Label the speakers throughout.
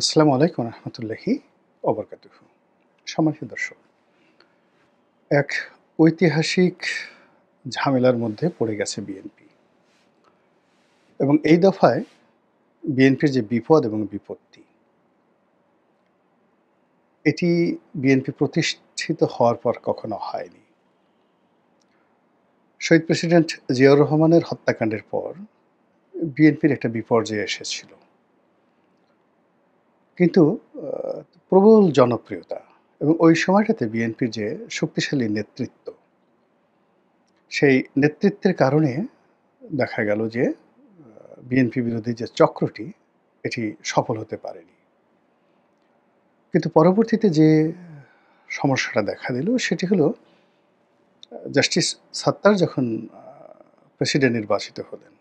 Speaker 1: আসসালামু আলাইকুম রহমতুল্লাহি ওবরকাতুহু। সম্মানিত দর্শক, এক ঐতিহাসিক ঝামেলার মধ্যে পড়ে গেছে বিএনপি এবং এই দফায় বিএনপির যে বিপদ এবং বিপত্তি, এটি বিএনপি প্রতিষ্ঠিত হওয়ার পর কখনো হয়নি। শহীদ প্রেসিডেন্ট জিয়াউর রহমানের হত্যাকাণ্ডের পর বিএনপির একটা বিপর্যয় এসেছিল, কিন্তু প্রবল জনপ্রিয়তা এবং ওই সময়টাতে বিএনপির যে শক্তিশালী নেতৃত্ব, সেই নেতৃত্বের কারণে দেখা গেল যে বিএনপি বিরোধী যে চক্রটি, এটি সফল হতে পারেনি। কিন্তু পরবর্তীতে যে সমস্যাটা দেখা দিল সেটি হলো জাস্টিস সাত্তার যখন প্রেসিডেন্ট নির্বাচিত হলেন,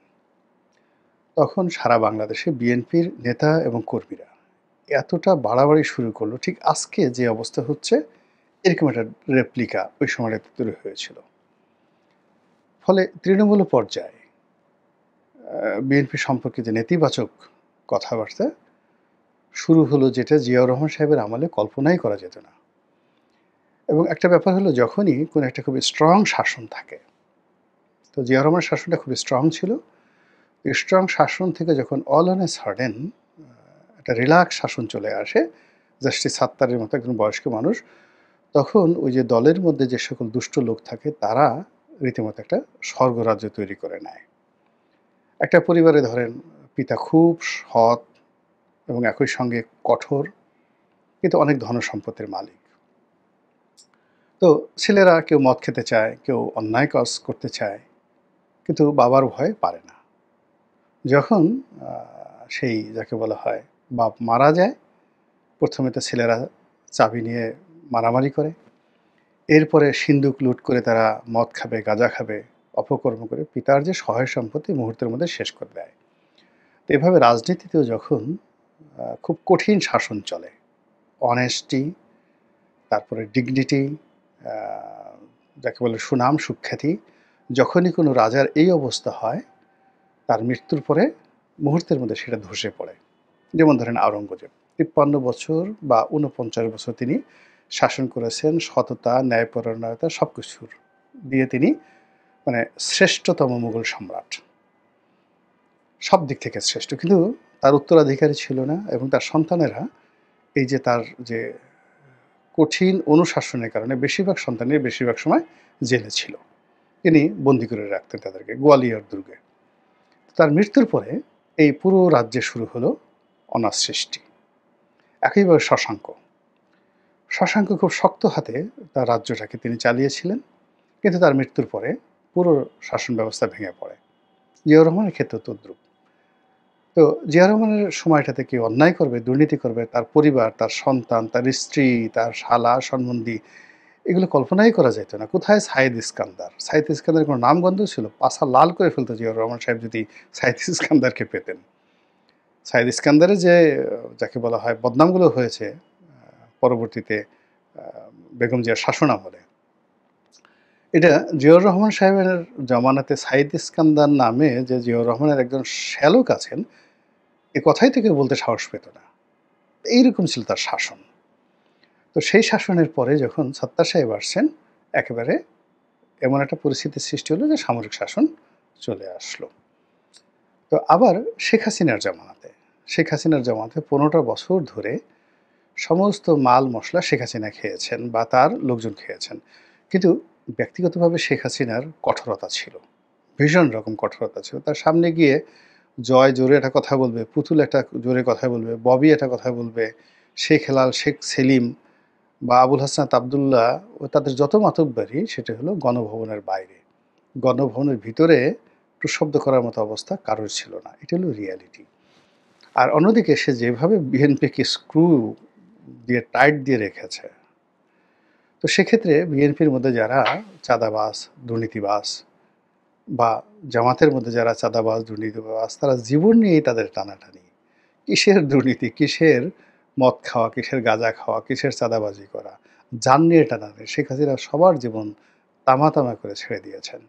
Speaker 1: তখন সারা বাংলাদেশে বিএনপির নেতা এবং কর্মীরা এতটা বাড়াবাড়ি শুরু করলো, ঠিক আজকে যে অবস্থা হচ্ছে এরকম একটা রেপ্লিকা ওই সময়টাতে তৈরি হয়েছিল। ফলে তৃণমূল পর্যায়ে বিএনপি সম্পর্কে যে নেতিবাচক কথাবার্তা শুরু হলো, যেটা জিয়াউর রহমান সাহেবের আমলে কল্পনাই করা যেত না। এবং একটা ব্যাপার হলো, যখনই কোনো একটা খুবই স্ট্রং শাসন থাকে, তো জিয়াউর রহমানের শাসনটা খুবই স্ট্রং ছিল। এই স্ট্রং শাসন থেকে যখন অল অন এ সাডেন একটা রিল্যাক্স শাসন চলে আসে, জাস্টিস সাত্তারের মতো একজন বয়স্ক মানুষ, তখন ওই যে দলের মধ্যে যে সকল দুষ্ট লোক থাকে তারা রীতিমতো একটা স্বর্গরাজ্য তৈরি করে নেয়। একটা পরিবারে ধরেন পিতা খুব সৎ এবং একই সঙ্গে কঠোর, কিন্তু অনেক ধনসম্পত্তির মালিক। তো ছেলেরা কেউ মদ খেতে চায়, কেউ অন্যায় কাজ করতে চায়, কিন্তু বাবার ভয়ে পারে না। যখন সেই যাকে বলা হয় বাপ মারা যায়, প্রথমে তো ছেলেরা চাবি নিয়ে মারামারি করে, এরপরে সিন্দুক লুট করে তারা মদ খাবে, গাঁজা খাবে, অপকর্ম করে পিতার যে সহায় সম্পত্তি মুহূর্তের মধ্যে শেষ করে দেয়। তো এভাবে রাজনীতিতেও যখন খুব কঠিন শাসন চলে, অনেস্টি, তারপরে ডিগনিটি, যাকে বলে সুনাম সুখ্যাতি, যখনই কোনো রাজার এই অবস্থা হয়, তার মৃত্যুর পরে মুহূর্তের মধ্যে সেটা ধসে পড়ে। যেমন ধরেন আওরঙ্গজেব ৫৩ বছর বা ৪৯ বছর তিনি শাসন করেছেন, সততা, ন্যায়পরায়ণতা সব কিছুর দিয়ে তিনি মানে শ্রেষ্ঠতম মুঘল সম্রাট, সব দিক থেকে শ্রেষ্ঠ। কিন্তু তার উত্তরাধিকারী ছিল না, এবং তার সন্তানেরা এই যে তার যে কঠিন অনুশাসনের কারণে বেশিরভাগ সন্তানের বেশিরভাগ সময় জেলে ছিল। তিনি বন্দি করে রাখতেন তাদেরকে গোয়ালিয়র দুর্গে। তার মৃত্যুর পরে এই পুরো রাজ্যে শুরু হলো অনাথ সৃষ্টি। একইভাবে শশাঙ্ক খুব শক্ত হাতে তার রাজ্যটাকে তিনি চালিয়েছিলেন, কিন্তু তার মৃত্যুর পরে পুরো শাসন ব্যবস্থা ভেঙে পড়ে। জিয়াউর রহমানের ক্ষেত্রে তদ্রুপ। তো জিয়াউর রহমানের সময়টাতে কেউ অন্যায় করবে, দুর্নীতি করবে, তার পরিবার, তার সন্তান, তার স্ত্রী, তার শালা সম্বন্ধী, এগুলো কল্পনাই করা যেত না। কোথায় সাইদ ইস্কান্দার? সাইদ ইস্কান্দারের কোনো নামগন্ধ ছিল? পাছা লাল করে ফেলতো জিয়াউর রহমান সাহেব যদি সাইদ ইস্কান্দারকে পেতেন। সাইদ ইস্কান্দারের যে যাকে বলা হয় বদনামগুলো হয়েছে পরবর্তীতে বেগম জিয়ার শাসন আমলে, এটা জিয়াউর রহমান সাহেবের জমানাতে সাইদ ইস্কান্দার নামে যে জিয়াউর রহমানের একজন শ্যালক আছেন, এ কথাই থেকে বলতে সাহস পেত না। এইরকম ছিল তার শাসন। তো সেই শাসনের পরে যখন সত্তার সাহেব আসছেন, একেবারে এমন একটা পরিস্থিতির সৃষ্টি হলো যে সামরিক শাসন চলে আসলো। তো আবার শেখ হাসিনার জামানাতে ১৫টা বছর ধরে সমস্ত মাল মশলা শেখ হাসিনা খেয়েছেন বা তার লোকজন খেয়েছেন। কিন্তু ব্যক্তিগতভাবে শেখ হাসিনার কঠোরতা ছিল, ভীষণ রকম কঠোরতা ছিল। তার সামনে গিয়ে জয় জোরে একটা কথা বলবে, পুতুল একটা জোরে কথা বলবে, ববি একটা কথা বলবে, শেখ হেলাল, শেখ সেলিম বা আবুল হাসনাত আবদুল্লাহ ও তাদের যত মাতব্বরি, সেটা হলো গণভবনের বাইরে। গণভবনের ভিতরে প্রশব্দ করার মতো অবস্থা কারোর ছিল না। এটা হলো রিয়ালিটি। আর অন্যদিকে সে যেভাবে বিএনপিকে স্ক্রু দিয়ে টাইট দিয়ে রেখেছে, তো সেক্ষেত্রে বিএনপির মধ্যে যারা চাঁদাবাজ, দুর্নীতিবাজ, বা জামাতের মধ্যে যারা চাঁদাবাজ, দুর্নীতিবাজ, তারা জীবন নিয়েই তাদের টানাটানি। কিসের দুর্নীতি, কিসের মদ খাওয়া, কিসের গাঁজা খাওয়া, কিসের চাঁদাবাজি করা, জান নিয়ে টানাটানি। শেখ হাসিনা সবার জীবন তামা তামা করে ছেড়ে দিয়েছেন।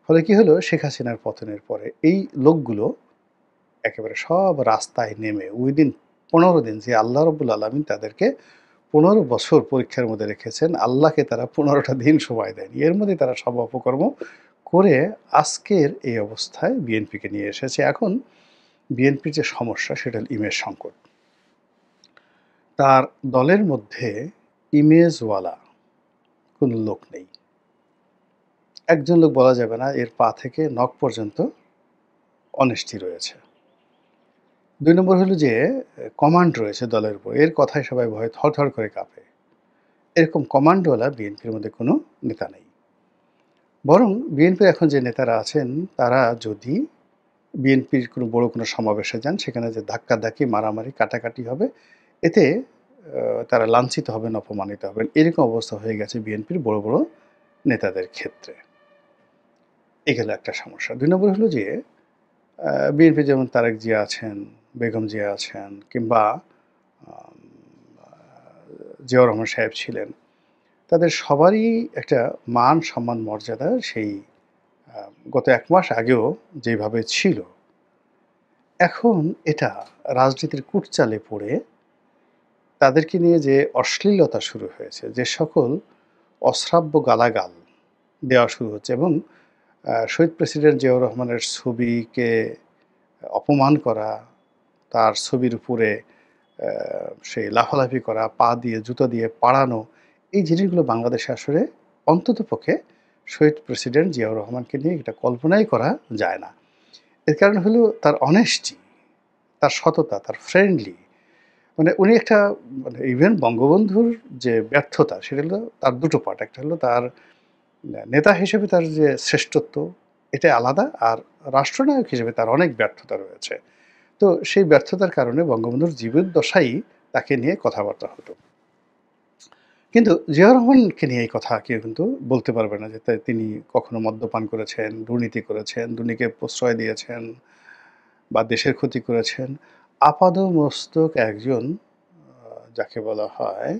Speaker 1: ফলে কি হলো, শেখ হাসিনার পতনের পরে এই লোকগুলো একেবারে সব রাস্তায় নেমে উইদিন 15 দিন, যে আল্লাহ রাব্বুল আলামিন তাদেরকে 15 বছর পরীক্ষার মধ্যে রেখেছেন, আল্লাহকে তারা 15টা দিন সময় দেয়নি। এর মধ্যেই তারা সব অপকর্ম করে আজকের এই অবস্থায় বিএনপিকে নিয়ে এসেছে। এখন বিএনপির যে সমস্যা সেটা হল ইমেজ সংকট। তার দলের মধ্যে ইমেজওয়ালা কোনো লোক নেই। একজন লোক বলা যাবে না, এর পা থেকে নখ পর্যন্ত অনেস্টি রয়েছে। ২ নম্বর হলো যে কমান্ড রয়েছে দলের উপর। এর কথায় সবাই ভয়ে থরথর করে কাঁপে। এরকম কমান্ডওয়ালা বিএনপির মধ্যে কোনো নেতা নেই। বরং বিএনপির এখন যে নেতারা আছেন তারা যদি বিএনপির বড় কোনো সমাবেশে যান, সেখানে যে ধাক্কাধাক্কি, মারামারি, কাটাকাটি হবে, এতে তারা লাঞ্ছিত হবেন, অপমানিত হবেন। এরকম অবস্থা হয়ে গেছে বিএনপির বড়, বড় নেতাদের ক্ষেত্রে। এই গেল একটা সমস্যা। ২ নম্বর হলো যে বিএনপি যেমন তারেক জিয়া আছেন, বেগম জিয়া আছেন, কিংবা আম আ জিয়াউর রহমান সাহেব ছিলেন। তাদের সবারই একটা মান, সম্মান, মর্যাদা সেই গত ১ মাস আগেও যেভাবে ছিল, এখন এটা রাজনীতির কূটচালে পড়ে তাদেরকে নিয়ে যে অশ্লীলতা শুরু হয়েছে, যে সকল অশ্রাব্য গালাগাল দেওয়া শুরু হচ্ছে, এবং শহীদ প্রেসিডেন্ট জিয়াউর রহমানের ছবিকে অপমান করা, তার ছবির উপরে সেই লাফালাফি করা, পা দিয়ে, জুতা দিয়ে পাড়ানো, এই জিনিসগুলো বাংলাদেশে আসলে অন্ততপক্ষে শহীদ প্রেসিডেন্ট জিয়াউর রহমানকে নিয়ে এটা কল্পনাই করা যায় না। এর কারণ হলো তার অনেস্টি, তার সততা, তার ফ্রেন্ডলি, মানে উনি একটা, মানে ইভেন বঙ্গবন্ধুর যে ব্যর্থতা সেটা হলো তার ২ টো পার্ট। একটা হলো তার নেতা হিসেবে তার যে শ্রেষ্ঠত্ব, এটা আলাদা, আর রাষ্ট্রনায়ক হিসেবে তার অনেক ব্যর্থতা রয়েছে। তো সেই ব্যর্থতার কারণে বঙ্গবন্ধুর জীবদ্দশায় তাকে নিয়ে কথাবার্তা হতো। কিন্তু জিয়াউর রহমানকে নিয়ে এই কথা কেউ কিন্তু বলতে পারবে না যে তিনি কখনো মদ্যপান করেছেন, দুর্নীতি করেছেন, দুর্নীতিকে প্রশ্রয় দিয়েছেন বা দেশের ক্ষতি করেছেন। আপাদমস্তক একজন যাকে বলা হয়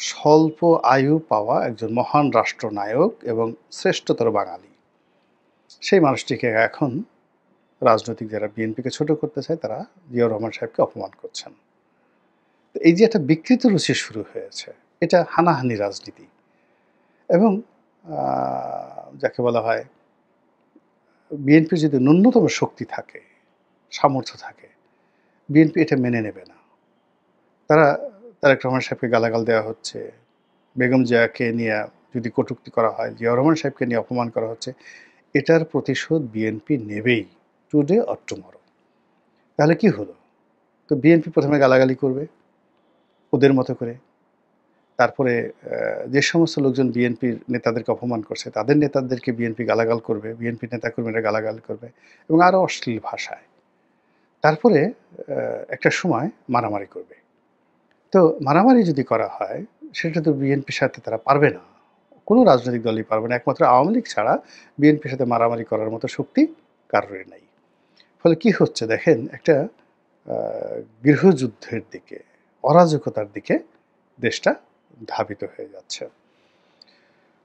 Speaker 1: স্বল্প আয়ু পাওয়া একজন মহান রাষ্ট্রনায়ক এবং শ্রেষ্ঠতর বাঙালি। সেই মানুষটিকে এখন রাজনৈতিক যারা বিএনপিকে ছোট করতে চায় তারা জিয়াউর রহমান সাহেবকে অপমান করছেন। তো এই যে একটা বিকৃত রুচি শুরু হয়েছে, এটা হানাহানি রাজনীতি, এবং যাকে বলা হয় বিএনপির যদি ন্যূনতম শক্তি থাকে, সামর্থ্য থাকে, বিএনপি এটা মেনে নেবে না। তারেক রহমান সাহেবকে গালাগাল দেওয়া হচ্ছে, বেগম জিয়াকে নিয়ে যদি কটূক্তি করা হয়, জিয়াউর রহমান সাহেবকে নিয়ে অপমান করা হচ্ছে, এটার প্রতিশোধ বিএনপি নেবেই, টুডে অর টুমরো। তাহলে কি হলো? তো বিএনপি প্রথমে গালাগালি করবে ওদের মতো করে, তারপরে যে সমস্ত লোকজন বিএনপির নেতাদেরকে অপমান করছে তাদের নেতাদেরকে বিএনপি গালাগাল করবে, বিএনপির নেতাকর্মীরা গালাগাল করবে, এবং আরও অশ্লীল ভাষায়। তারপরে একটা সময় মারামারি করবে। তো মারামারি যদি করা হয়, সেটা তো বিএনপির সাথে তারা পারবে না, কোনো রাজনৈতিক দলই পারবে না, একমাত্র আওয়ামী লীগ ছাড়া বিএনপির সাথে মারামারি করার মতো শক্তি কারোরই নাই। ফলে কি হচ্ছে দেখেন, একটা গৃহযুদ্ধের দিকে, অরাজকতার দিকে দেশটা ধাবিত হয়ে যাচ্ছে।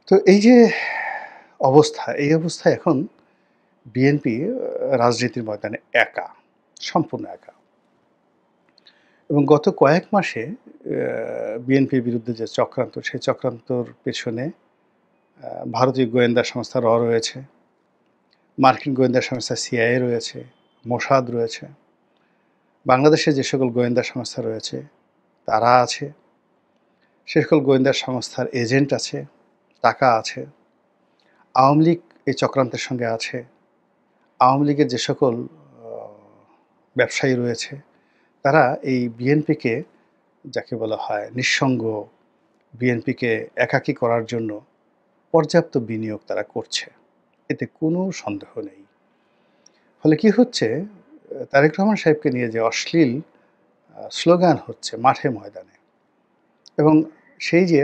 Speaker 1: তো এই যে অবস্থা, এই অবস্থায় এখন বিএনপি রাজনীতির ময়দানে একা, সম্পূর্ণ একা। এবং গত কয়েক মাসে বিএনপির বিরুদ্ধে যে চক্রান্ত, সেই চক্রান্তর পেছনে ভারতীয় গোয়েন্দা সংস্থা র রয়েছে, মার্কিন গোয়েন্দা সংস্থা সিআইএ রয়েছে, মোসাদ রয়েছে, বাংলাদেশে যে সকল গোয়েন্দা সংস্থা রয়েছে তারা আছে, সে সকল গোয়েন্দা সংস্থার এজেন্ট আছে, টাকা আছে। আওয়ামী লীগ এই চক্রান্তের সঙ্গে আছে। আওয়ামী লীগের যে সকল ব্যবসায়ী রয়েছে তারা এই বিএনপিকে, যাকে বলা হয় নিঃসঙ্গ, বিএনপিকে একাকী করার জন্য পর্যাপ্ত বিনিয়োগ তারা করছে, এতে কোনো সন্দেহ নেই। ফলে কি হচ্ছে, তারেক রহমান সাহেবকে নিয়ে যে অশ্লীল স্লোগান হচ্ছে মাঠে ময়দানে, এবং সেই যে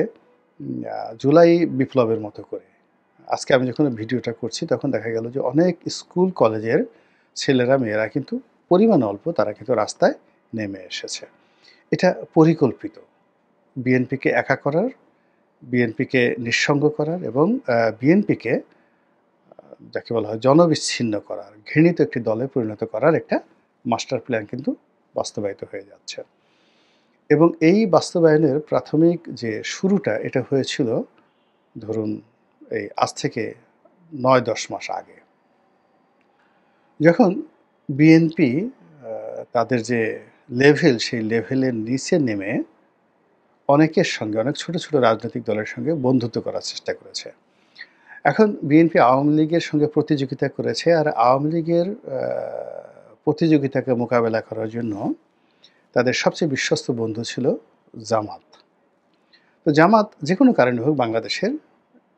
Speaker 1: জুলাই বিপ্লবের মতো করে, আজকে আমি যখন ভিডিওটা করছি তখন দেখা গেল যে অনেক স্কুল কলেজের ছেলেরা মেয়েরা কিন্তু পরিমাণ অল্প, তারা কিন্তু রাস্তায় নেমে এসেছে। এটা পরিকল্পিত, বিএনপিকে একা করার, বিএনপিকে নিঃসঙ্গ করার, এবং বিএনপিকে যাকে বলা হয় জনবিচ্ছিন্ন করার, ঘৃণিত একটি দলে পরিণত করার একটা মাস্টার প্ল্যান কিন্তু বাস্তবায়িত হয়ে যাচ্ছে। এবং এই বাস্তবায়নের প্রাথমিক যে শুরুটা এটা হয়েছিল ধরুন এই আজ থেকে ৯-১০ মাস আগে। যখন বিএনপি তাদের যে লেভেল সেই লেভেলের নিচে নেমে অনেকের সঙ্গে অনেক ছোট, ছোট রাজনৈতিক দলের সঙ্গে বন্ধুত্ব করার চেষ্টা করেছে। এখন বিএনপি আওয়ামী লীগের সঙ্গে প্রতিযোগিতা করেছে আর আওয়ামী লীগের প্রতিযোগিতাকে মোকাবেলা করার জন্য তাদের সবচেয়ে বিশ্বস্ত বন্ধু ছিল জামাত। তো জামাত যেকোনো কারণে হোক বাংলাদেশের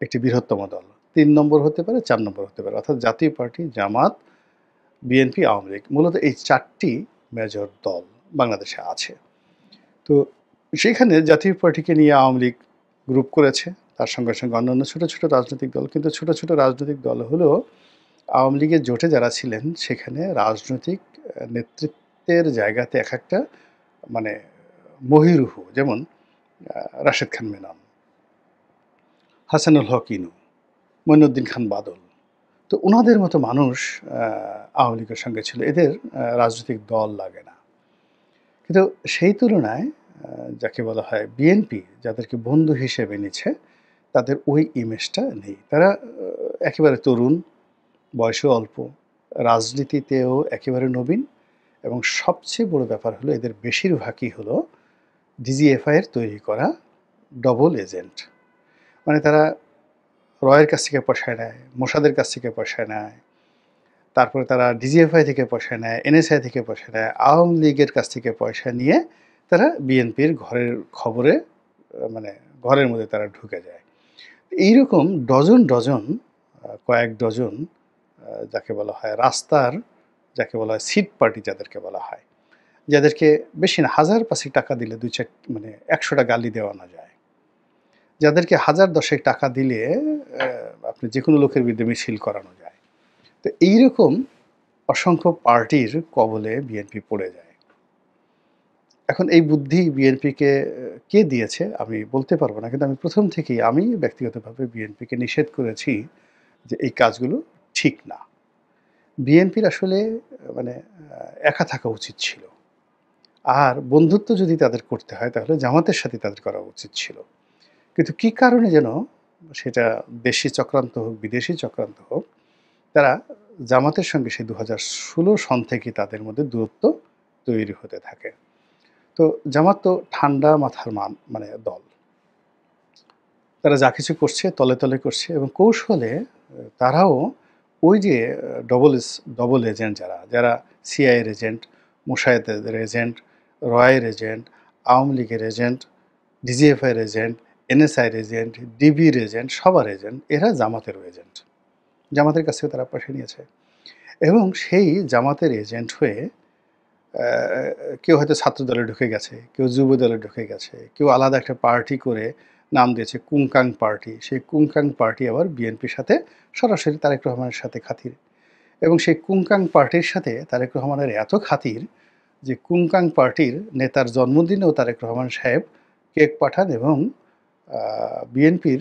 Speaker 1: একটি বৃহত্তম দল। ৩ নম্বর হতে পারে, ৪ নম্বর হতে পারে। অর্থাৎ জাতীয় পার্টি, জামাত, বিএনপি, আওয়ামী লীগ। মূলত এই ৪ টি মেজর দল বাংলাদেশে আছে। তো সেখানে জাতীয় পার্টিকে নিয়ে আওয়ামী লীগ গ্রুপ করেছে। তার সঙ্গে, সঙ্গে অন্যান্য ছোট, ছোট রাজনৈতিক দল। কিন্তু ছোট, ছোট রাজনৈতিক দল হলেও আওয়ামী লীগের জোটে যারা ছিলেন সেখানে রাজনৈতিক নেতৃত্বের জায়গাতে একেকটা মানে মহীরুহ যেমন রাশেদ খান মেনন, হাসানুল হক ইনু, মঈনুদ্দিন খান বাদল। তো উনাদের মতো মানুষ আওয়ামী লীগের সঙ্গে ছিল। এদের রাজনৈতিক দল লাগে না। কিন্তু সেই তুলনায় যাকে বলা হয় বিএনপি যাদেরকে বন্ধু হিসেবে নিচ্ছে তাদের ওই ইমেজটা নেই। তারা একেবারে তরুণ, বয়সও অল্প, রাজনীতিতেও একেবারে নবীন এবং সবচেয়ে বড় ব্যাপার হলো এদের বেশিরভাগই হলো ডিজিএফআই এর তৈরি করা ডবল এজেন্ট। মানে তারা রয়ের কাছ থেকে পয়সা নেয়, মোসাদের কাছ থেকে পয়সা নেয়, তারপরে তারা ডিজিএফআই থেকে পয়সা নেয়, এনএসআই থেকে পয়সা নেয়, আওয়ামী লীগের কাছ থেকে পয়সা নিয়ে তারা বিএনপির ঘরের খবরে মানে ঘরের মধ্যে তারা ঢুকে যায়। এইরকম ডজন ডজন কয়েক ডজন যাকে বলা হয় রাস্তার যাকে বলা হয় সিট পার্টি যাদেরকে বলা হয়, যাদেরকে বেশি না ১,০০০-৫০০ টাকা দিলে ২-৪ মানে ১০০টা গালি দেওয়ানো যায়, যাদেরকে ১,০০০-১০০০ টাকা দিলে আপনি যেকোনো লোকের বিরুদ্ধে মিছিল করানো যায়। তো এইরকম অসংখ্য পার্টির কবলে বিএনপি পড়ে যায়। এখন এই বুদ্ধি বিএনপিকে কে দিয়েছে আমি বলতে পারবো না, কিন্তু আমি প্রথম থেকেই আমি ব্যক্তিগতভাবে বিএনপিকে নিষেধ করেছি যে এই কাজগুলো ঠিক না। বিএনপির আসলে মানে একা থাকা উচিত ছিল। আর বন্ধুত্ব যদি তাদের করতে হয় তাহলে জামাতের সাথে তাদের করা উচিত ছিল। কিন্তু কী কারণে যেন সেটা দেশি চক্রান্ত হোক, বিদেশি চক্রান্ত হোক, তারা জামাতের সঙ্গে সেই ২০১৬ সন থেকেই তাদের মধ্যে দূরত্ব তৈরি হতে থাকে। তো জামাত তো ঠান্ডা মাথার মানে দল। তারা যা কিছু করছে তলে, তলে করছে এবং কৌশলে তারাও ওই যে ডবল এজেন্ট যারা সিআইএর এজেন্ট, মোসাদ্দেদের এজেন্ট, রয়ের এজেন্ট, আওয়ামী লীগের এজেন্ট, ডিজিএফআইয়ের এজেন্ট, এনএসআইয়ের এজেন্ট, ডিবির এজেন্ট, সবার এজেন্ট, এরা জামাতেরও এজেন্ট। জামাতের কাছ থেকে তারা পয়সা নিয়েছে এবং সেই জামাতের এজেন্ট হয়ে কেউ হয়তো ছাত্রদলে ঢুকে গেছে, কেউ যুবদলে ঢুকে গেছে, কেউ আলাদা একটা পার্টি করে নাম দিয়েছে কুংকাং পার্টি। সেই কুংকাং পার্টি আবার বিএনপির সাথে সরাসরি তারেক রহমানের সাথে খাতির এবং সেই কুংকাং পার্টির সাথে তারেক রহমানের এত খাতির যে কুংকাং পার্টির নেতার জন্মদিনেও তারেক রহমান সাহেব কেক পাঠান এবং বিএনপির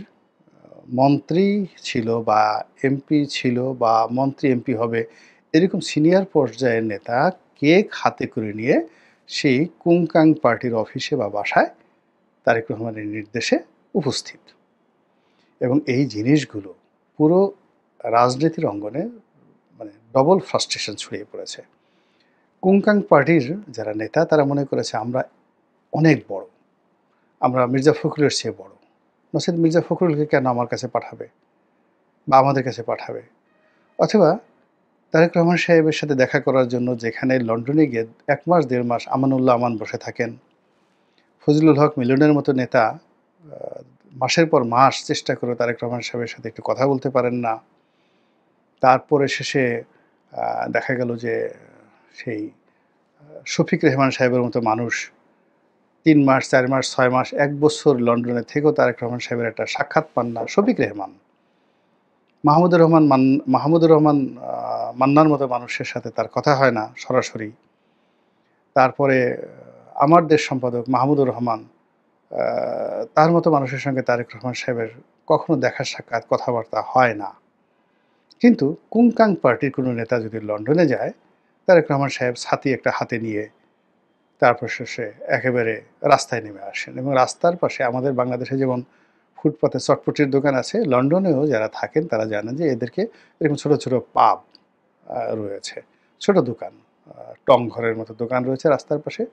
Speaker 1: মন্ত্রী ছিল বা এমপি ছিল বা মন্ত্রী এমপি হবে এরকম সিনিয়র পর্যায়ের নেতা কেক হাতে করে নিয়ে সেই কুংকাং পার্টির অফিসে বা বাসায় তারেক রহমানের নির্দেশে উপস্থিত। এবং এই জিনিসগুলো পুরো রাজনীতির অঙ্গনে মানে ডবল ফ্রাস্ট্রেশন ছড়িয়ে পড়েছে। কুংকাং পার্টির যারা নেতা তারা মনে করেছে আমরা অনেক বড়, আমরা মির্জা ফখরুলের চেয়ে বড়, নচেত মির্জা ফখরুলকে কেন আমার কাছে পাঠাবে বা আমাদের কাছে পাঠাবে। অথবা তারেক রহমান সাহেবের সাথে দেখা করার জন্য যেখানে লন্ডনে গিয়ে ১ মাস ১.৫ মাস আমানুল্লাহ আমান বসে থাকেন, ফজলুল হক মিলনের মতো নেতা মাসের পর মাস চেষ্টা করে তারেক রহমান সাহেবের সাথে একটু কথা বলতে পারেন না। তারপরে শেষে দেখা গেল যে সেই শফিক রেহমান সাহেবের মতো মানুষ ৩ মাস, ৪ মাস, ৬ মাস, ১ বছর লন্ডনে থেকেও তারেক রহমান সাহেবের একটা সাক্ষাৎ পান না। শফিক রেহমান, মাহমুদুর রহমান মান্নার মতো মানুষের সাথে তার কথা হয় না সরাসরি। তারপরে আমার দেশ সম্পাদক মাহমুদুর রহমান, তার মতো মানুষের সঙ্গে তারেক রহমান সাহেবের কখনো দেখা সাক্ষাৎ কথাবার্তা হয় না। কিন্তু কুংকাং পার্টির কোনো নেতা যদি লন্ডনে যায়, তারেক রহমান সাহেব ছাতি একটা হাতে নিয়ে তারপর শেষে একেবারে রাস্তায় নেমে আসেন এবং রাস্তার পাশে আমাদের বাংলাদেশে যেমন ফুটপাতে চটপটির দোকান আছে, লন্ডনেও যারা থাকেন তারা জানেন যে এদেরকে এরকম ছোট, ছোট পাব রয়েছে। ছোট দোকান, টং ঘরের মতো দোকান রয়েছে রাস্তার পাশে।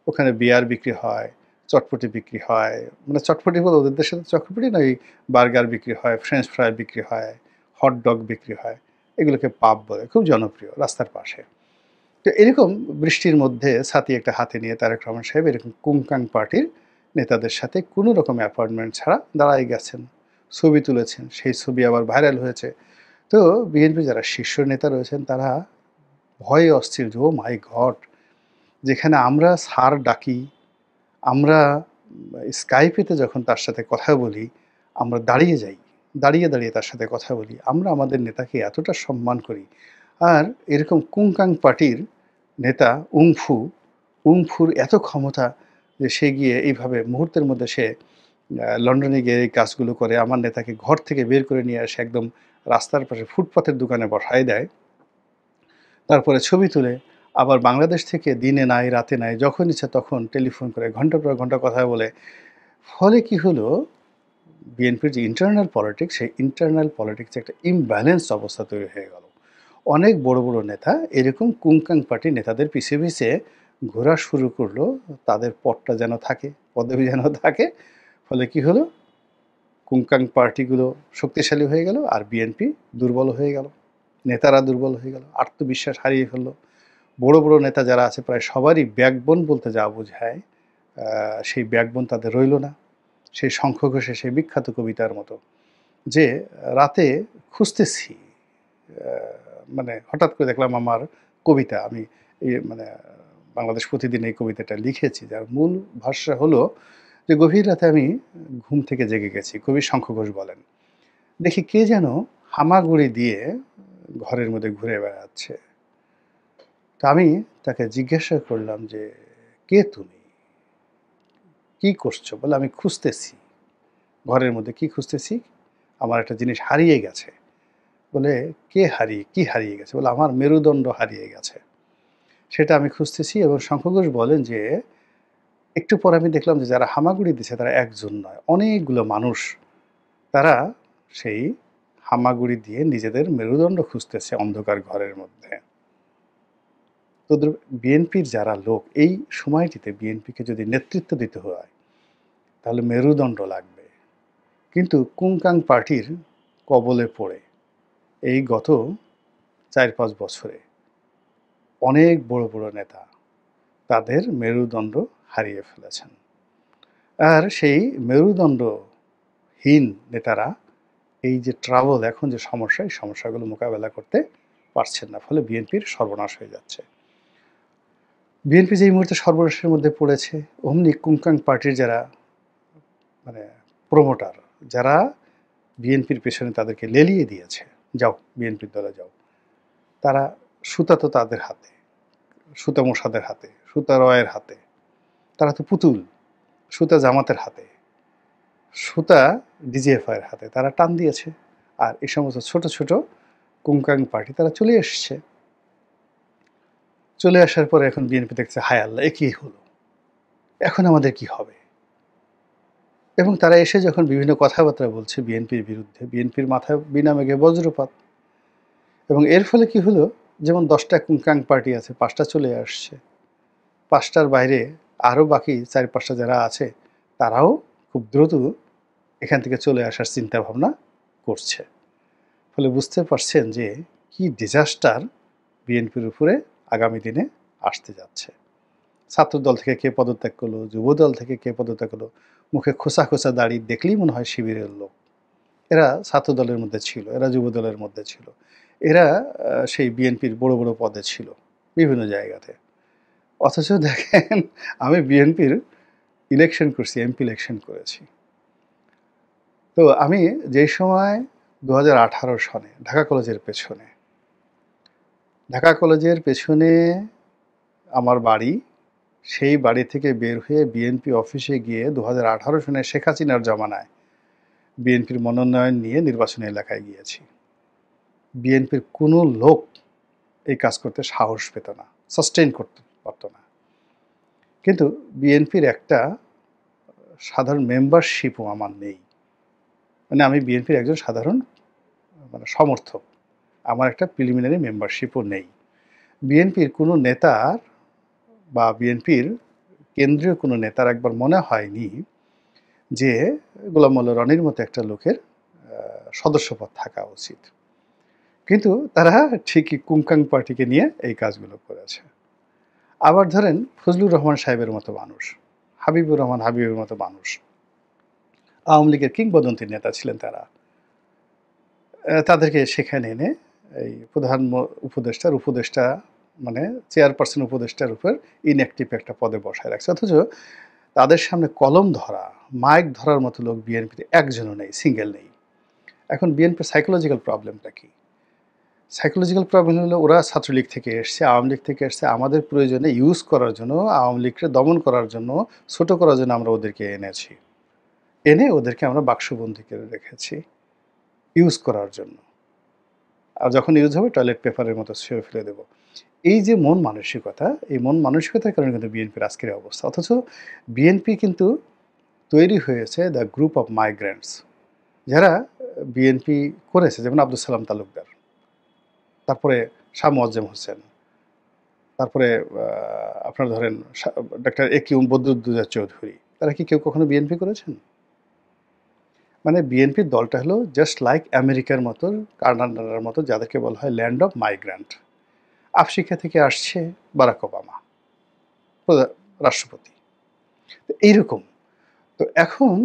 Speaker 1: ওখানে বিয়ার বিক্রি হয়, চটপটি বিক্রি হয়। মানে চটপটি বলতে ওদের দেশে তো চটপটি না, ওই বার্গার বিক্রি হয়, ফ্রেঞ্চ ফ্রাই বিক্রি হয়, হট ডগ বিক্রি হয়। এগুলোকে পাব বলে। খুব জনপ্রিয় রাস্তার পাশে। তো এরকম বৃষ্টির মধ্যে ছাতি একটা হাতে নিয়ে তারেক রহমান সাহেব এরকম কুংকাং পার্টির নেতাদের সাথে কোনো রকম অ্যাপয়েন্টমেন্ট ছাড়া দাঁড়ায় গেছেন, ছবি তুলেছেন, সেই ছবি আবার ভাইরাল হয়েছে। তো বিএনপি যারা শীর্ষ নেতা রয়েছেন তারা ভয়ে অস্থির যে ও মাই গড, যেখানে আমরা স্যার ডাকি, আমরা স্কাইপেতে যখন তার সাথে কথা বলি আমরা দাঁড়িয়ে যাই, দাঁড়িয়ে দাঁড়িয়ে তার সাথে কথা বলি, আমরা আমাদের নেতাকে এতটা সম্মান করি, আর এরকম কুংকাং পার্টির নেতা উংফুর এত ক্ষমতা যে সে গিয়ে এইভাবে মুহূর্তের মধ্যে সে লন্ডনে গিয়ে এই কাজগুলো করে, আমার নেতাকে ঘর থেকে বের করে নিয়ে আসে একদম রাস্তার পাশে ফুটপাতের দোকানে বসায় দেয়, তারপরে ছবি তুলে আবার বাংলাদেশ থেকে দিনে নাই রাতে নাই যখন ইচ্ছা তখন টেলিফোন করে ঘন্টার পর ঘন্টা কথা বলে। ফলে কি হলো, বিএনপির যে ইন্টারনাল পলিটিক্স, সেই ইন্টারনাল পলিটিক্সে একটা ইমব্যালেন্স অবস্থা তৈরি হয়ে গেল। অনেক বড় বড় নেতা এরকম কুংকাং পার্টি নেতাদের পিছে পিছে ঘোরা শুরু করলো, তাদের পদটা যেন থাকে, পদবি যেন থাকে। ফলে কি হলো, কুংকাং পার্টিগুলো শক্তিশালী হয়ে গেল আর বিএনপি দুর্বল হয়ে গেল, নেতারা দুর্বল হয়ে গেল, আত্মবিশ্বাস হারিয়ে ফেললো। বড় বড় নেতা যারা আছে প্রায় সবারই ব্যাকবোন বলতে যা বোঝায় সেই ব্যাকবোন তাদের রইল না। সেই শঙ্খ ঘোষে সেই বিখ্যাত কবিতার মতো যে রাতে খুঁজতেছি, মানে হঠাৎ করে দেখলাম আমার কবিতা, আমি মানে বাংলাদেশ প্রতিদিন এই কবিতাটা লিখেছি, যার মূল ভাষা হলো যে গভীর রাতে আমি ঘুম থেকে জেগে গেছি, কবি শঙ্খ ঘোষ বলেন, দেখি কে যেন হামাগুড়ি দিয়ে ঘরের মধ্যে ঘুরে বেড়াচ্ছে। তা আমি তাকে জিজ্ঞাসা করলাম যে কে তুমি, কি করছো? বলে আমি খুঁজতেছি, ঘরের মধ্যে কি খুঁজতেছি, আমার একটা জিনিস হারিয়ে গেছে। বলে কি হারিয়ে গেছে? বলে আমার মেরুদণ্ড হারিয়ে গেছে, সেটা আমি খুঁজতেছি। এবং শঙ্খ ঘোষ বলেন যে একটু পরে আমি দেখলাম যে যারা হামাগুড়ি দিচ্ছে তারা একজন নয়, অনেকগুলো মানুষ, তারা সেই হামাগুড়ি দিয়ে নিজেদের মেরুদণ্ড খুঁজতেছে অন্ধকার ঘরের মধ্যে। তোদের বিএনপির যারা লোক, এই সময়টিতে বিএনপিকে যদি নেতৃত্ব দিতে হয় তাহলে মেরুদণ্ড লাগবে। কিন্তু কুংকাং পার্টির কবলে পড়ে এই গত ৪-৫ বছরে অনেক বড় বড় নেতা তাদের মেরুদণ্ড হারিয়ে ফেলেছেন। আর সেই মেরুদণ্ডহীন নেতারা এই যে ট্রাবল, এখন যে সমস্যা, এই সমস্যাগুলো মোকাবেলা করতে পারছেন না, ফলে বিএনপির সর্বনাশ হয়ে যাচ্ছে। বিএনপি যে এই মুহূর্তে সর্বনাশের মধ্যে পড়েছে, অমনি কুংকাং পার্টির যারা মানে প্রমোটার, যারা বিএনপির পেছনে তাদেরকে লেলিয়ে দিয়েছে, যাও বিএনপির দলে যাও, তারা সুতা তো তাদের হাতে, সুতা মোসাদের হাতে, সুতা রয়ের হাতে, তারা তো পুতুল, সুতা জামাতের হাতে, সুতা ডিজিএফআইয়ের হাতে, তারা টান দিয়েছে। আর এই সমস্ত ছোট ছোট কুংকাং পার্টি তারা চলে এসছে। চলে আসার পরে এখন বিএনপি দেখছে হায় আল্লাহ, এ কি হলো, এখন আমাদের কি হবে? এবং তারা এসে যখন বিভিন্ন কথাবার্তা বলছে বিএনপির বিরুদ্ধে, বিএনপির মাথায় বিনা মেঘে বজ্রপাত। এবং এর ফলে কি হলো, যেমন 10টা কুংকাং পার্টি আছে, 5টা চলে আসছে, 5টার বাইরে আরও বাকি 4-5টা যারা আছে তারাও খুব দ্রুত এখান থেকে চলে আসার চিন্তা ভাবনা করছে। ফলে বুঝতে পারছেন যে কি ডিজাস্টার বিএনপির উপরে আগামী দিনে আসতে যাচ্ছে। ছাত্রদল থেকে কে পদত্যাগ করলো, যুবদল থেকে কে পদত্যাগ করলো, মুখে খোঁচা খোঁচা দাড়ি দেখলেই মনে হয় শিবিরের লোক। এরা ছাত্রদলের মধ্যে ছিল, এরা যুবদলের মধ্যে ছিল, এরা সেই বিএনপির বড় বড় পদে ছিল বিভিন্ন জায়গাতে। অথচ দেখেন, আমি বিএনপির ইলেকশন করছি, এমপি ইলেকশন করেছি। তো আমি যেই সময় 2018 সনে ঢাকা কলেজের পেছনে আমার বাড়ি, সেই বাড়ি থেকে বের হয়ে বিএনপি অফিসে গিয়ে 2018 সনে শেখ হাসিনার জমানায় বিএনপির মনোনয়ন নিয়ে নির্বাচনী এলাকায় গিয়েছি। বিএনপির কোনো লোক এই কাজ করতে সাহস পেত না, সাস্টেইন করতে পারত না। কিন্তু বিএনপির একটা সাধারণ মেম্বারশিপও আমার নেই। মানে আমি বিএনপির একজন সাধারণ সমর্থক। আমার একটা প্রিলিমিনারি মেম্বারশিপও নেই। বিএনপির কোনো নেতার বা বিএনপির কেন্দ্রীয় কোনো নেতার একবার মনে হয়নি যে গোলাম মোল্লা রনির মতো একটা লোকের সদস্যপদ থাকা উচিত। কিন্তু তারা ঠিকই কুংকাং পার্টিকে নিয়ে এই কাজগুলো করেছে। আবার ধরেন ফজলুর রহমান সাহেবের মতো মানুষ, হাবিবুর রহমান হাবিবের মতো মানুষ, আওয়ামী লীগের কিংবদন্তি নেতা ছিলেন তারা। তাদেরকে সেখানে এনে এই প্রধান উপদেষ্টা মানে চেয়ারপারসন উপদেষ্টার উপর ইনঅ্যাক্টিভ একটা পদে বসায় রাখছে। অথচ তাদের সামনে কলম ধরা, মাইক ধরার মতো লোক বিএনপিতে একজনও নেই, সিঙ্গেল নেই। এখন বিএনপির সাইকোলজিক্যাল প্রবলেমটা কি? সাইকোলজিক্যাল প্রবলেম হলো ওরা ছাত্রলীগ থেকে এসছে, আওয়ামী লীগ থেকে এসছে, আমাদের প্রয়োজনে ইউজ করার জন্য, আওয়ামী লীগকে দমন করার জন্য, ছোট করার জন্য আমরা ওদেরকে এনেছি। এনে ওদেরকে আমরা বাক্সবন্দী করে রেখেছি ইউজ করার জন্য। আর যখন ইউজ হবে টয়লেট পেপারের মতো ছুঁড়ে ফেলে দেবো। এই যে মন মানসিকতা, এই মন মানসিকতার কারণে কিন্তু বিএনপির আজকের এই অবস্থা। অথচ বিএনপি কিন্তু তৈরি হয়েছে দ্য গ্রুপ অফ মাইগ্রেন্টস, যারা বিএনপি করেছে, যেমন আব্দুল সালাম তালুকদার, তারপরে শাহ মোয়াজ্জেম হোসেন, তারপরে আপনার ধরেন ডাক্তার একিউম বদরুদ্দোজা চৌধুরী, তারা কি কেউ কখনো বিএনপি করেছেন? মানে বিএনপির দলটা হলো জাস্ট লাইক আমেরিকার মতো, কানাডার মতো, যাদেরকে বলা হয় ল্যান্ড অফ মাইগ্রান্ট। আফ্রিকা থেকে আসছে বারাক ওবামা, রাষ্ট্রপতি। তো এইরকম। তো এখন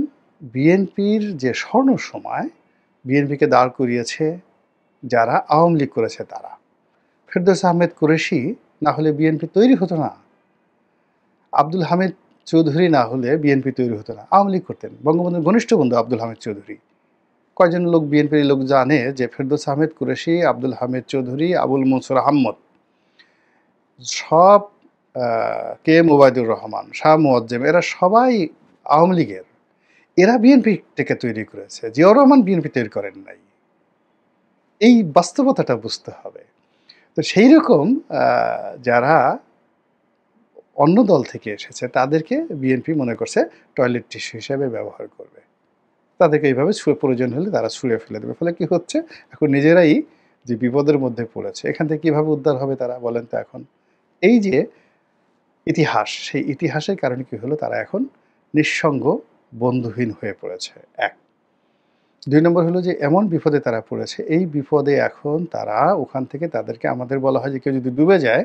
Speaker 1: বিএনপির যে স্বর্ণ সময়, বিএনপিকে দাঁড় করিয়েছে যারা আওয়ামী লীগ করেছে তারা। ফেরদৌস আহমেদ কুরেশি না হলে বিএনপি তৈরি হতো না। আব্দুল হামিদ চৌধুরী না হলে বিএনপি তৈরি হতো না। আওয়ামী লীগ করতেন। বঙ্গবন্ধুর ঘনিষ্ঠ বন্ধু আব্দুল হামিদ চৌধুরী। কয়জন লোক বিএনপির লোক জানে যে ফেরদৌস আহমেদ কুরেশি, আব্দুল হামিদ চৌধুরী, আবুল মনসুর আহমদ, সব কে এম ওবায়দুর রহমান, শাহ মোয়াজ্জেম, এরা সবাই আওয়ামী লীগের। এরা বিএনপি থেকে তৈরি করেছে, জিয়াউর রহমান বিএনপি তৈরি করেন নাই। এই বাস্তবতাটা বুঝতে হবে। তো সেই রকম যারা অন্য দল থেকে এসেছে তাদেরকে বিএনপি মনে করছে টয়লেট টিস্যু হিসেবে ব্যবহার করবে। তাদেরকে এইভাবে প্রয়োজন হলে তারা ছুঁড়ে ফেলে দেবে। ফলে কি হচ্ছে, এখন নিজেরাই যে বিপদের মধ্যে পড়েছে, এখান থেকে কীভাবে উদ্ধার হবে তারা, বলেন তো? এখন এই যে ইতিহাস, সেই ইতিহাসের কারণে কি হলো, তারা এখন নিঃসঙ্গ, বন্ধুহীন হয়ে পড়েছে। এক। ২ নম্বর হলো যে এমন বিপদে তারা পড়েছে, এই বিপদে এখন তারা ওখান থেকে, তাদেরকে আমাদের বলা হয় যে কেউ যদি ডুবে যায়,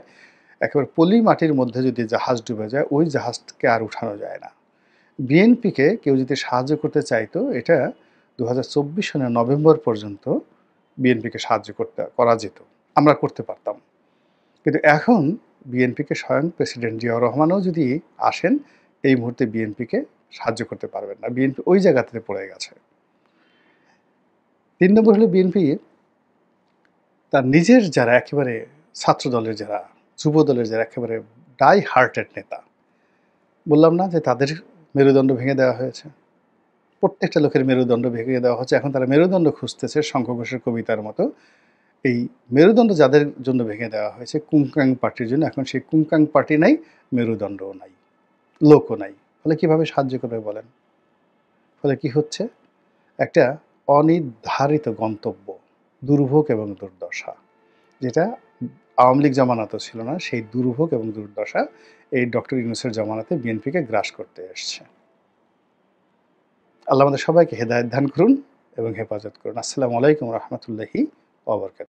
Speaker 1: একেবারে পলি মাটির মধ্যে যদি জাহাজ ডুবে যায়, ওই জাহাজকে আর উঠানো যায় না। বিএনপিকে কেউ যদি সাহায্য করতে চাইতো, এটা ২০২৪ সনের নভেম্বর পর্যন্ত বিএনপিকে সাহায্য করা যেত, আমরা করতে পারতাম। কিন্তু এখন বিএনপিকে স্বয়ং প্রেসিডেন্ট জিয়াউর রহমানও যদি আসেন, এই মুহূর্তে বিএনপিকে সাহায্য করতে পারবেন না। বিএনপি ওই জায়গাতে পড়ে গেছে। ৩ নম্বর হলো বিএনপি তার নিজের যারা একেবারে ছাত্র দলের, যারা যুব দলের, যারা একেবারে ডাই হার্টেড নেতা, বললাম না যে তাদের মেরুদণ্ড ভেঙে দেওয়া হয়েছে। প্রত্যেকটা লোকের মেরুদণ্ড ভেঙে দেওয়া হচ্ছে। এখন তারা মেরুদণ্ড খুঁজতেছে শঙ্খ ঘোষের কবিতার মতো। এই মেরুদণ্ড যাদের জন্য ভেঙে দেওয়া হয়েছে, কুংকাং পার্টির জন্য, এখন সেই কুংকাং পার্টি নাই, মেরুদণ্ডও নাই, লোকও নাই। ফলে কীভাবে সাহায্য করবে বলেন? ফলে কি হচ্ছে, একটা অনির্ধারিত গন্তব্য, দুর্ভোগ এবং দুর্দশা, যেটা আওয়ামী লীগ জামানাতেও ছিল না, সেই দুর্ভোগ এবং দুর্দশা এই ডক্টর ইউনূসের জামানাতে বিএনপিকে গ্রাস করতে এসছে। আল্লাহ আমাদের সবাইকে হেদায়েত দান করুন এবং হেফাজত করুন। আসসালামু আলাইকুম ওয়া রাহমাতুল্লাহি ওয়া বারাকাতুহু।